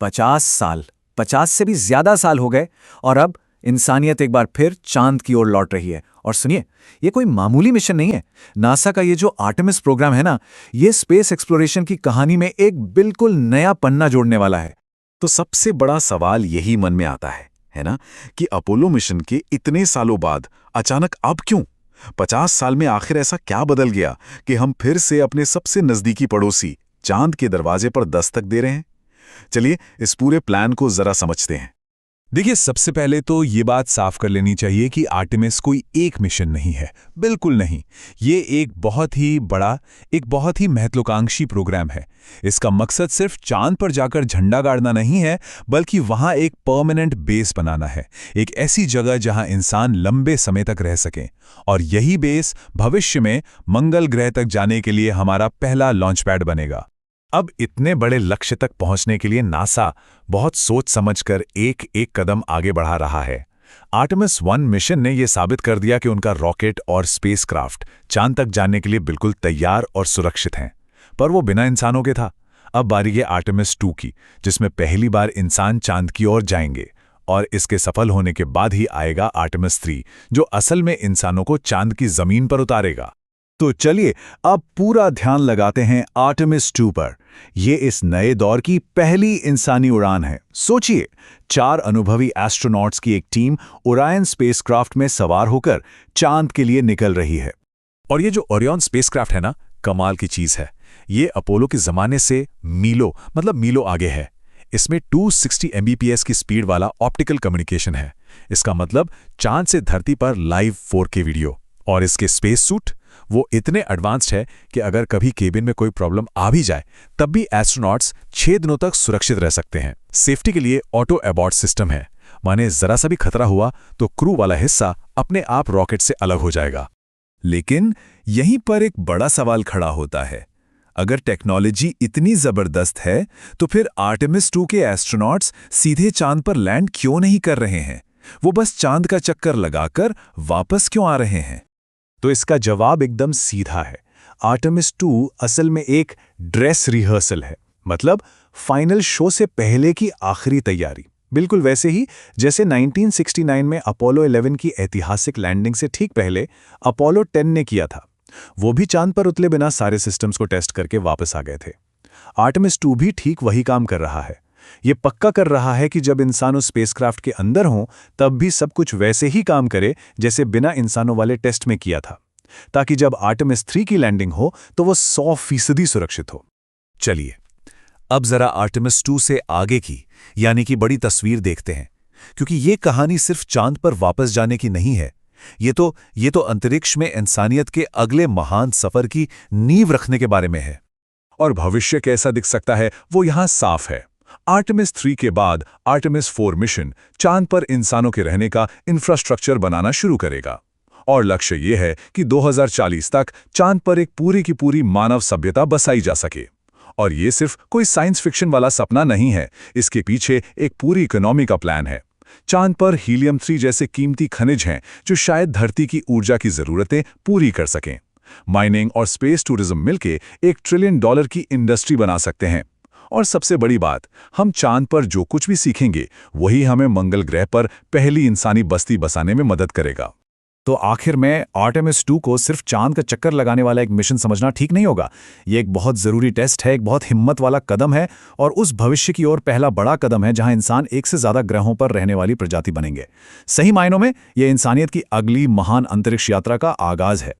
50 साल, 50 से भी ज्यादा साल हो गए और अब इंसानियत एक बार फिर चांद की ओर लौट रही है। और सुनिए, ये कोई मामूली मिशन नहीं है। नासा का ये जो आर्टेमिस प्रोग्राम है ना, ये स्पेस एक्सप्लोरेशन की कहानी में एक बिल्कुल नया पन्ना जोड़ने वाला है। तो सबसे बड़ा सवाल यही मन में आता है ना, कि अपोलो मिशन के इतने सालों बाद अचानक अब क्यों? 50 साल में आखिर ऐसा क्या बदल गया कि हम फिर से अपने सबसे नजदीकी पड़ोसी चांद के दरवाजे पर दस्तक दे रहे हैं? चलिए इस पूरे प्लान को जरा समझते हैं। देखिए, सबसे पहले तो ये बात साफ कर लेनी चाहिए कि आर्टेमिस कोई एक मिशन नहीं है, बिल्कुल नहीं। ये एक बहुत ही बड़ा, एक बहुत ही महत्वाकांक्षी प्रोग्राम है। इसका मकसद सिर्फ चांद पर जाकर झंडा गाड़ना नहीं है, बल्कि वहां एक परमानेंट बेस बनाना है, एक ऐसी जगह जहां इंसान लंबे समय तक रह सकें। और यही बेस भविष्य में मंगल ग्रह तक जाने के लिए हमारा पहला लॉन्च पैड बनेगा। अब इतने बड़े लक्ष्य तक पहुंचने के लिए नासा बहुत सोच समझकर एक एक कदम आगे बढ़ा रहा है। आर्टेमिस 1 मिशन ने यह साबित कर दिया कि उनका रॉकेट और स्पेसक्राफ्ट चांद तक जाने के लिए बिल्कुल तैयार और सुरक्षित हैं, पर वो बिना इंसानों के था। अब बारी है आर्टेमिस 2 की, जिसमें पहली बार इंसान चांद की ओर जाएंगे। और इसके सफल होने के बाद ही आएगा आर्टेमिस 3, जो असल में इंसानों को चांद की जमीन पर उतारेगा। तो चलिए अब पूरा ध्यान लगाते हैं आर्टेमिस 2 पर। ये इस नए दौर की पहली इंसानी उड़ान है। सोचिए, 4 अनुभवी एस्ट्रोनॉट्स की एक टीम ओरायन स्पेसक्राफ्ट में सवार होकर चांद के लिए निकल रही है। और ये जो ओरियन स्पेसक्राफ्ट है ना, कमाल की चीज है। ये अपोलो के जमाने से मीलों आगे है। इसमें 260 Mbps की स्पीड वाला ऑप्टिकल कम्युनिकेशन है। इसका मतलब चांद से धरती पर लाइव 4K वीडियो। और इसके स्पेस सूट वो इतने एडवांस्ड है कि अगर कभी केबिन में कोई प्रॉब्लम आ भी जाए, तब भी एस्ट्रोनॉट्स 6 दिनों तक सुरक्षित रह सकते हैं। सेफ्टी के लिए ऑटो अबॉर्ट सिस्टम है, माने जरा सा भी खतरा हुआ तो क्रू वाला हिस्सा अपने आप रॉकेट से अलग हो जाएगा। लेकिन यहीं पर एक बड़ा सवाल खड़ा होता है। अगर टेक्नोलॉजी इतनी जबरदस्त है, तो फिर आर्टेमिस 2 के एस्ट्रोनॉट्स सीधे चांद पर लैंड क्यों नहीं कर रहे हैं? वो बस चांद का चक्कर लगाकर वापस क्यों आ रहे हैं? तो इसका जवाब एकदम सीधा है। आर्टेमिस 2 असल में एक ड्रेस रिहर्सल है, मतलब फाइनल शो से पहले की आखिरी तैयारी। बिल्कुल वैसे ही जैसे 1969 में अपोलो 11 की ऐतिहासिक लैंडिंग से ठीक पहले अपोलो 10 ने किया था। वो भी चांद पर उतरे बिना सारे सिस्टम्स को टेस्ट करके वापस आ गए थे। आर्टेमिस 2 भी ठीक वही काम कर रहा है। ये पक्का कर रहा है कि जब इंसान उस स्पेसक्राफ्ट के अंदर हों, तब भी सब कुछ वैसे ही काम करे जैसे बिना इंसानों वाले टेस्ट में किया था, ताकि जब आर्टेमिस 3 की लैंडिंग हो तो वो 100% सुरक्षित हो। चलिए अब जरा आर्टेमिस 2 से आगे की, यानी कि बड़ी तस्वीर देखते हैं, क्योंकि ये कहानी सिर्फ चांद पर वापस जाने की नहीं है। ये तो अंतरिक्ष में इंसानियत के अगले महान सफर की नींव रखने के बारे में है। और भविष्य कैसा दिख सकता है वो यहां साफ है। आर्टेमिस 3 के बाद आर्टेमिस 4 मिशन चांद पर इंसानों के रहने का इंफ्रास्ट्रक्चर बनाना शुरू करेगा। और लक्ष्य ये है कि 2040 तक चांद पर एक पूरी की पूरी मानव सभ्यता बसाई जा सके। और ये सिर्फ कोई साइंस फिक्शन वाला सपना नहीं है, इसके पीछे एक पूरी इकोनॉमी का प्लान है। चांद पर हीलियम 3 जैसे कीमती खनिज हैं जो शायद धरती की ऊर्जा की जरूरतें पूरी कर सकें। माइनिंग और स्पेस टूरिज्म मिलके $1 ट्रिलियन की इंडस्ट्री बना सकते हैं। और सबसे बड़ी बात, हम चांद पर जो कुछ भी सीखेंगे वही हमें मंगल ग्रह पर पहली इंसानी बस्ती बसाने में मदद करेगा। तो आखिर में आर्टेमिस 2 को सिर्फ चांद का चक्कर लगाने वाला एक मिशन समझना ठीक नहीं होगा। ये एक बहुत ज़रूरी टेस्ट है, एक बहुत हिम्मत वाला कदम है और उस भविष्य की ओर पहला बड़ा कदम है जहां इंसान एक से ज़्यादा ग्रहों पर रहने वाली प्रजाति बनेंगे। सही मायनों में ये इंसानियत की अगली महान अंतरिक्ष यात्रा का आगाज़ है।